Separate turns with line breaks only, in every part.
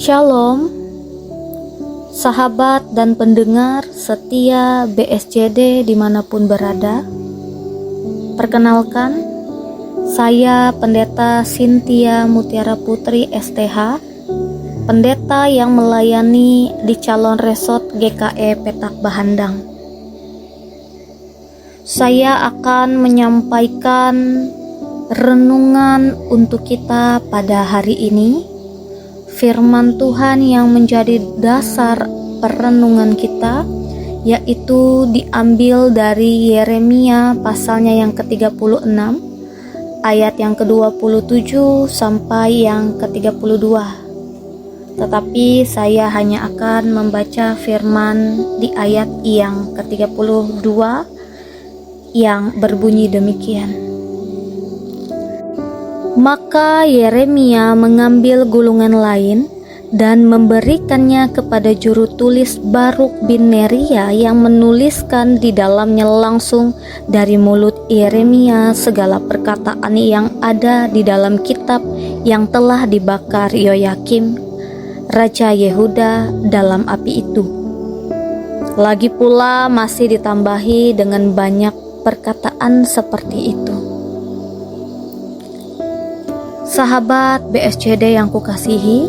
Shalom, sahabat dan pendengar setia BSJD dimanapun berada. Perkenalkan, saya Pendeta Cynthia Mutiara Putri STH, pendeta yang melayani di Calon Resort GKE Petak Bahandang. Saya akan menyampaikan renungan untuk kita pada hari ini. Firman Tuhan yang menjadi dasar perenungan kita yaitu diambil dari Yeremia pasalnya yang ke-36 ayat yang ke-27 sampai yang ke-32. Tetapi saya hanya akan membaca firman di ayat yang ke-32 yang berbunyi demikian. Maka Yeremia mengambil gulungan lain dan memberikannya kepada juru tulis Baruk bin Neria yang menuliskan di dalamnya langsung dari mulut Yeremia segala perkataan yang ada di dalam kitab yang telah dibakar Yoyakim, Raja Yehuda dalam api itu. Lagi pula masih ditambahi dengan banyak perkataan seperti itu. Sahabat BSJD yang kukasihi,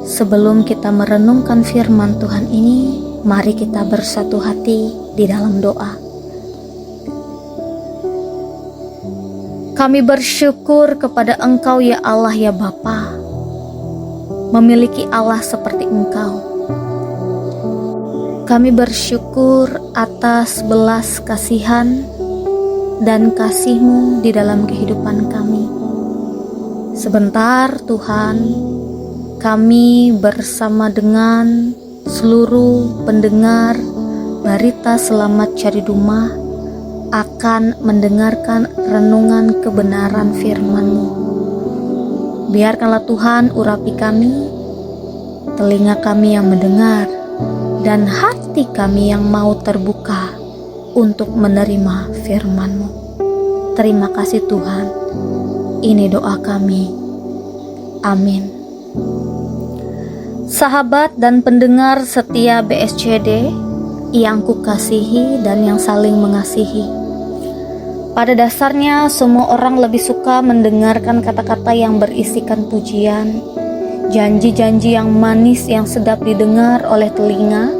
sebelum kita merenungkan firman Tuhan ini, mari kita bersatu hati di dalam doa. Kami bersyukur kepada Engkau ya Allah ya Bapa, memiliki Allah seperti Engkau. Kami bersyukur atas belas kasihan dan kasih-Mu di dalam kehidupan kami. Sebentar Tuhan, kami bersama dengan seluruh pendengar Berita Selamat Cari Dumah akan mendengarkan renungan kebenaran firman-Mu. Biarkanlah Tuhan urapi kami, telinga kami yang mendengar, dan hati kami yang mau terbuka untuk menerima firman-Mu. Terima kasih Tuhan. Ini doa kami. Amin. Sahabat dan pendengar setia BSJD yang kukasihi dan yang saling mengasihi. Pada dasarnya semua orang lebih suka mendengarkan kata-kata yang berisikan pujian, janji-janji yang manis yang sedap didengar oleh telinga,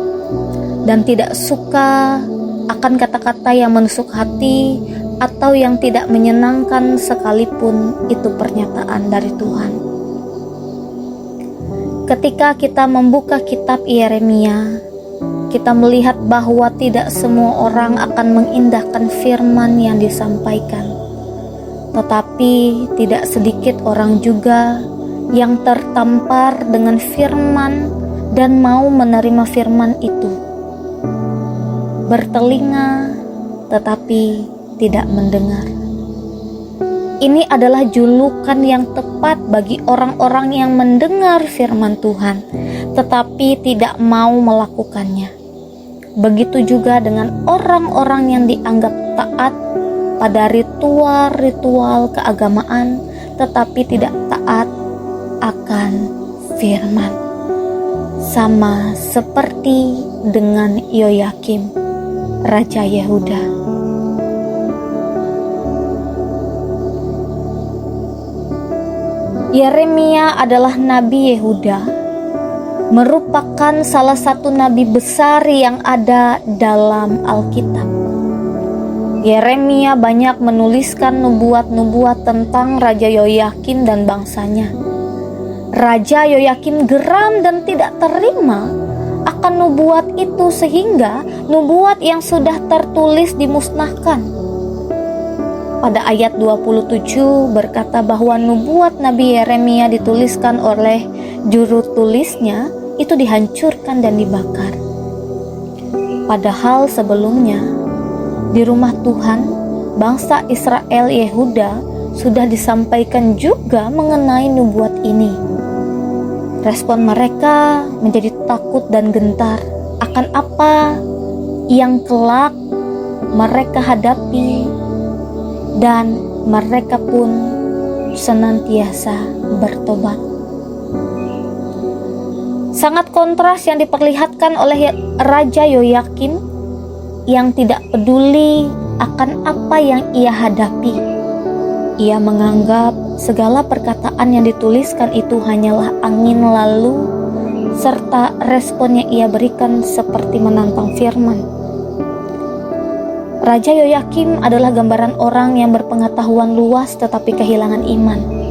dan tidak suka akan kata-kata yang menusuk hati atau yang tidak menyenangkan sekalipun itu pernyataan dari Tuhan. Ketika kita membuka kitab Yeremia, kita melihat bahwa tidak semua orang akan mengindahkan firman yang disampaikan. Tetapi tidak sedikit orang juga yang tertampar dengan firman dan mau menerima firman itu. Bertelinga tetapi tidak mendengar. Ini adalah julukan yang tepat bagi orang-orang yang mendengar firman Tuhan, tetapi tidak mau melakukannya. Begitu juga dengan orang-orang yang dianggap taat pada ritual-ritual keagamaan, tetapi tidak taat akan firman. Sama seperti dengan Yoyakim, Raja Yehuda. Yeremia adalah Nabi Yehuda, merupakan salah satu nabi besar yang ada dalam Alkitab. Yeremia banyak menuliskan nubuat-nubuat tentang Raja Yoyakim dan bangsanya. Raja Yoyakim geram dan tidak terima akan nubuat itu sehingga nubuat yang sudah tertulis dimusnahkan. Pada ayat 27 berkata bahwa nubuat Nabi Yeremia dituliskan oleh juru tulisnya itu dihancurkan dan dibakar. Padahal sebelumnya di rumah Tuhan, bangsa Israel Yehuda sudah disampaikan juga mengenai nubuat ini. Respon mereka menjadi takut dan gentar akan apa yang kelak mereka hadapi, dan mereka pun senantiasa bertobat. Sangat kontras yang diperlihatkan oleh Raja Yoyakim yang tidak peduli akan apa yang ia hadapi. Ia menganggap segala perkataan yang dituliskan itu hanyalah angin lalu, serta respon yang ia berikan seperti menantang firman. Raja Yoyakim adalah gambaran orang yang berpengetahuan luas tetapi kehilangan iman.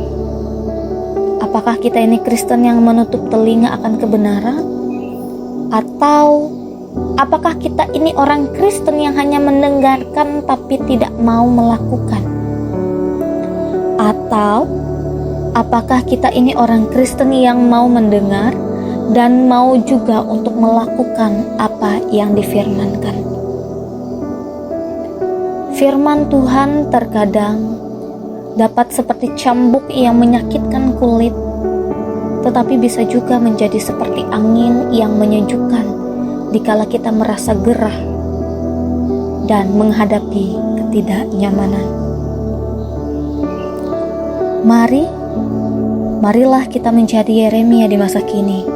Apakah kita ini Kristen yang menutup telinga akan kebenaran? Atau apakah kita ini orang Kristen yang hanya mendengarkan tapi tidak mau melakukan? Atau apakah kita ini orang Kristen yang mau mendengar dan mau juga untuk melakukan apa yang difirmankan? Firman Tuhan terkadang dapat seperti cambuk yang menyakitkan kulit, tetapi bisa juga menjadi seperti angin yang menyejukkan dikala kita merasa gerah dan menghadapi ketidaknyamanan. Marilah kita menjadi Yeremia di masa kini,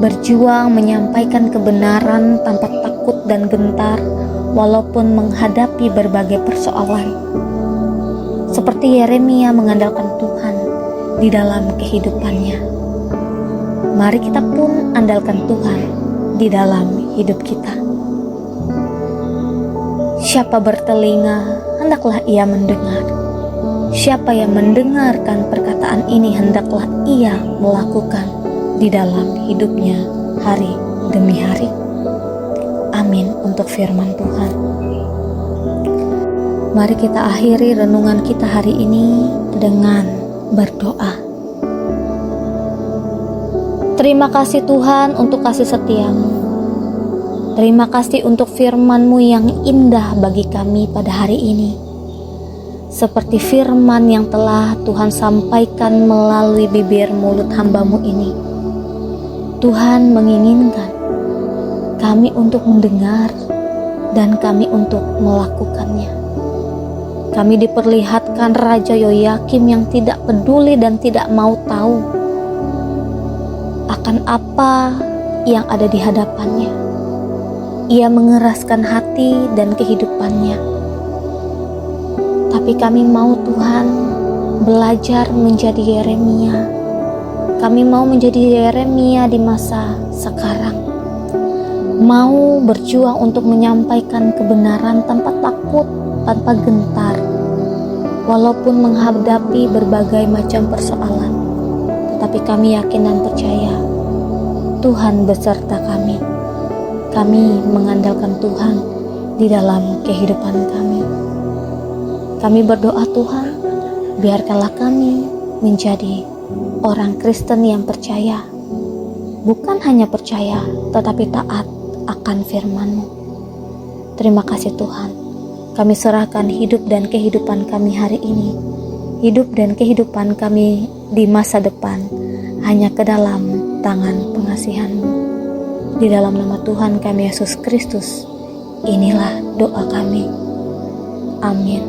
berjuang menyampaikan kebenaran tanpa takut dan gentar walaupun menghadapi berbagai persoalan. Seperti Yeremia mengandalkan Tuhan di dalam kehidupannya. Mari kita pun andalkan Tuhan di dalam hidup kita. Siapa bertelinga, hendaklah ia mendengar. Siapa yang mendengarkan perkataan ini, hendaklah ia melakukan di dalam hidupnya hari demi hari. Amin untuk firman Tuhan. Mari kita akhiri renungan kita hari ini dengan berdoa. Terima kasih Tuhan untuk kasih setia-Mu. Terima kasih untuk firman-Mu yang indah bagi kami pada hari ini. Seperti firman yang telah Tuhan sampaikan melalui bibir mulut hamba-Mu ini. Tuhan menginginkan kami untuk mendengar dan kami untuk melakukannya. Kami diperlihatkan Raja Yoyakim yang tidak peduli dan tidak mau tahu akan apa yang ada di hadapannya. Ia mengeraskan hati dan kehidupannya. Tapi kami mau Tuhan belajar menjadi Yeremia. Kami mau menjadi Yeremia di masa sekarang. Mau berjuang untuk menyampaikan kebenaran tanpa takut, tanpa gentar, walaupun menghadapi berbagai macam persoalan. Tetapi kami yakin dan percaya Tuhan beserta kami. Kami mengandalkan Tuhan di dalam kehidupan kami. Kami berdoa Tuhan, biarkanlah kami menjadi orang Kristen yang percaya. Bukan hanya percaya, tetapi taat akan firman-Mu. Terima kasih Tuhan. Kami serahkan hidup dan kehidupan kami hari ini, hidup dan kehidupan kami di masa depan, hanya ke dalam tangan pengasihan-Mu. Di dalam nama Tuhan kami Yesus Kristus, inilah doa kami. Amin.